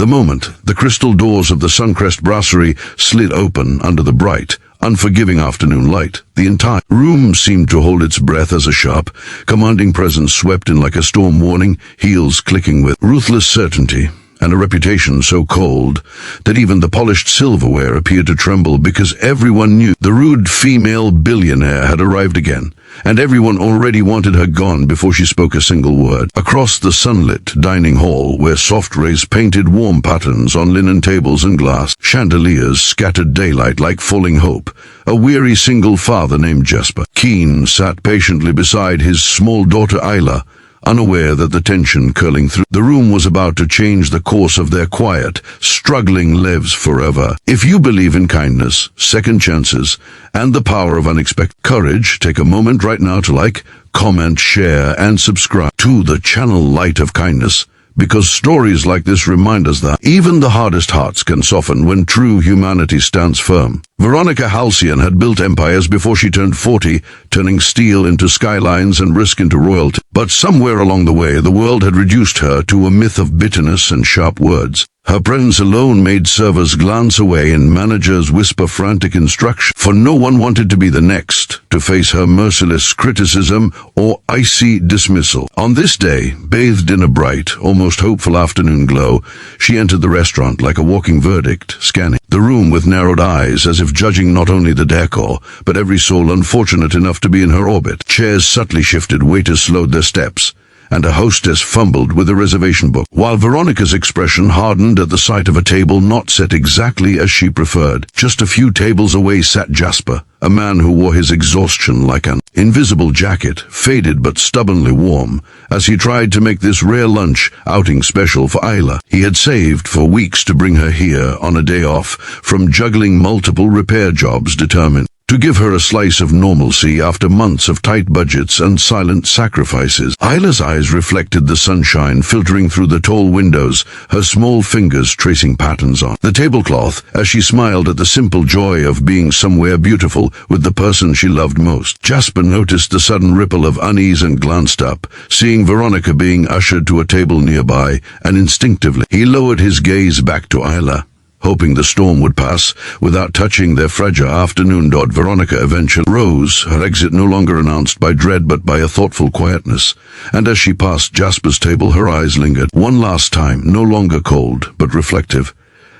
The moment the crystal doors of the Suncrest brasserie slid open under the bright, unforgiving afternoon light, the entire room seemed to hold its breath as a sharp, commanding presence swept in like a storm warning, heels clicking with ruthless certainty, and a reputation so cold that even the polished silverware appeared to tremble because everyone knew the rude female billionaire had arrived again, and everyone already wanted her gone before she spoke a single word. Across the sunlit dining hall, where soft rays painted warm patterns on linen tables and glass chandeliers scattered daylight like falling hope, a weary single father named Jasper Keene sat patiently beside his small daughter Isla, unaware that the tension curling through the room was about to change the course of their quiet, struggling lives forever. If you believe in kindness, second chances, and the power of unexpected courage, take a moment right now to like, comment, share, and subscribe to the channel Light of Kindness, because stories like this remind us that even the hardest hearts can soften when true humanity stands firm. Veronica Halcyon had built empires before she turned 40, turning steel into skylines and risk into royalty. But somewhere along the way, the world had reduced her to a myth of bitterness and sharp words. Her presence alone made servers glance away and managers whisper frantic instruction, for no one wanted to be the next to face her merciless criticism or icy dismissal. On this day, bathed in a bright, almost hopeful afternoon glow, she entered the restaurant like a walking verdict, scanning the room with narrowed eyes as if judging not only the decor, but every soul unfortunate enough to be in her orbit. Chairs subtly shifted, waiters slowed their steps, and a hostess fumbled with a reservation book, while Veronica's expression hardened at the sight of a table not set exactly as she preferred. Just a few tables away sat Jasper, a man who wore his exhaustion like an invisible jacket, faded but stubbornly warm, as he tried to make this rare lunch outing special for Isla. He had saved for weeks to bring her here on a day off from juggling multiple repair jobs, determined to give her a slice of normalcy after months of tight budgets and silent sacrifices. Isla's eyes reflected the sunshine filtering through the tall windows, her small fingers tracing patterns on the tablecloth as she smiled at the simple joy of being somewhere beautiful with the person she loved most. Jasper noticed the sudden ripple of unease and glanced up, seeing Veronica being ushered to a table nearby, and instinctively he lowered his gaze back to Isla, hoping the storm would pass without touching their fragile afternoon. Veronica eventually rose, her exit no longer announced by dread but by a thoughtful quietness, and as she passed Jasper's table her eyes lingered one last time, no longer cold but reflective,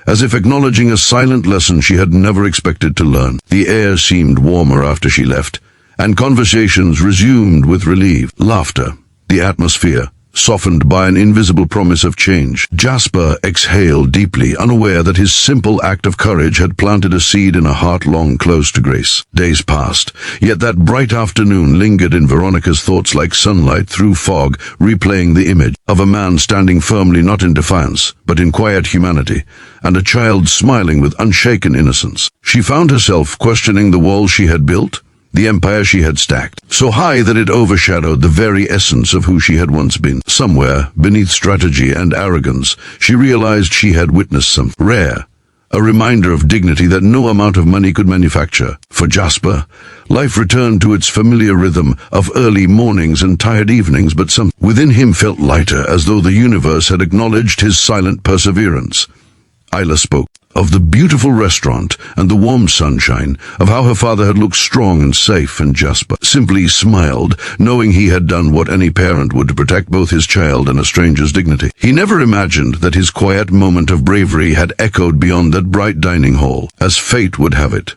as if acknowledging a silent lesson she had never expected to learn. The air seemed warmer after she left, and conversations resumed with relief. Laughter, the atmosphere, softened by an invisible promise of change. Jasper exhaled deeply, unaware that his simple act of courage had planted a seed in a heart long close to grace. Days passed, yet that bright afternoon lingered in Veronica's thoughts like sunlight through fog, replaying the image of a man standing firmly not in defiance, but in quiet humanity, and a child smiling with unshaken innocence. She found herself questioning the walls she had built, the empire she had stacked, so high that it overshadowed the very essence of who she had once been. Somewhere, beneath strategy and arrogance, she realized she had witnessed something rare, a reminder of dignity that no amount of money could manufacture. For Jasper, life returned to its familiar rhythm of early mornings and tired evenings, but something within him felt lighter, as though the universe had acknowledged his silent perseverance. Isla spoke of the beautiful restaurant and the warm sunshine, of how her father had looked strong and safe, and Jasper simply smiled, knowing he had done what any parent would to protect both his child and a stranger's dignity. He never imagined that his quiet moment of bravery had echoed beyond that bright dining hall. As fate would have it,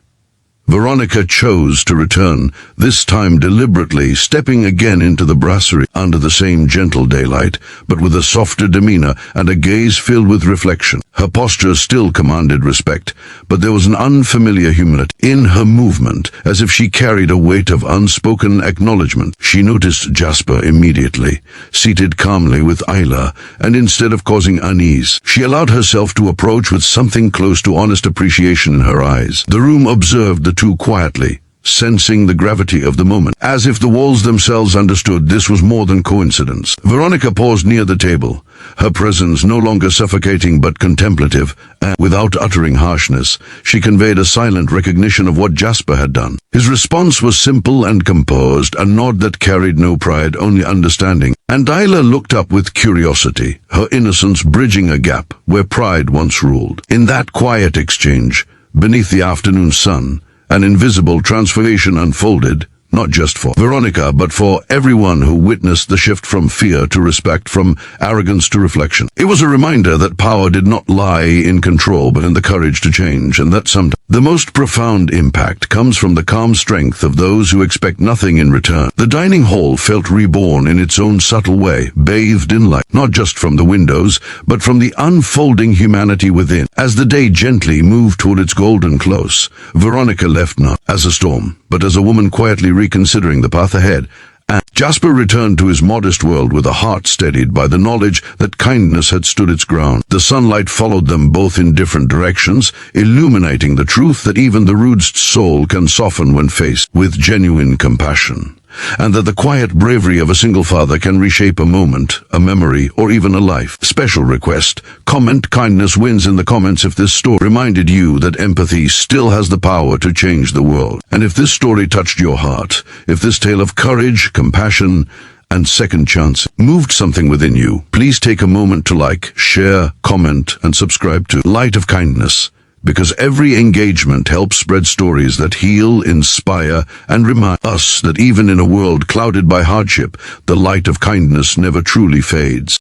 Veronica chose to return, this time deliberately, stepping again into the brasserie under the same gentle daylight, but with a softer demeanor and a gaze filled with reflection. Her posture still commanded respect, but there was an unfamiliar humility in her movement, as if she carried a weight of unspoken acknowledgement. She noticed Jasper immediately, seated calmly with Isla, and instead of causing unease, she allowed herself to approach with something close to honest appreciation in her eyes. The room observed the two quietly, sensing the gravity of the moment. As if the walls themselves understood this was more than coincidence. Veronica paused near the table, her presence no longer suffocating but contemplative, and without uttering harshness, she conveyed a silent recognition of what Jasper had done. His response was simple and composed, a nod that carried no pride, only understanding. And Isla looked up with curiosity, her innocence bridging a gap where pride once ruled. In that quiet exchange, beneath the afternoon sun, an invisible transformation unfolded, not just for Veronica, but for everyone who witnessed the shift from fear to respect, from arrogance to reflection. It was a reminder that power did not lie in control, but in the courage to change, and that sometimes the most profound impact comes from the calm strength of those who expect nothing in return. The dining hall felt reborn in its own subtle way, bathed in light, not just from the windows, but from the unfolding humanity within. As the day gently moved toward its golden close, Veronica left not as a storm, but as a woman quietly reconsidering the path ahead. And Jasper returned to his modest world with a heart steadied by the knowledge that kindness had stood its ground. The sunlight followed them both in different directions, illuminating the truth that even the rudest soul can soften when faced with genuine compassion, and that the quiet bravery of a single father can reshape a moment, a memory, or even a life. Special request: comment kindness wins in the comments if this story reminded you that empathy still has the power to change the world. And if this story touched your heart, if this tale of courage, compassion, and second chance moved something within you, please take a moment to like, share, comment, and subscribe to Light of Kindness, because every engagement helps spread stories that heal, inspire, and remind us that even in a world clouded by hardship, the light of kindness never truly fades.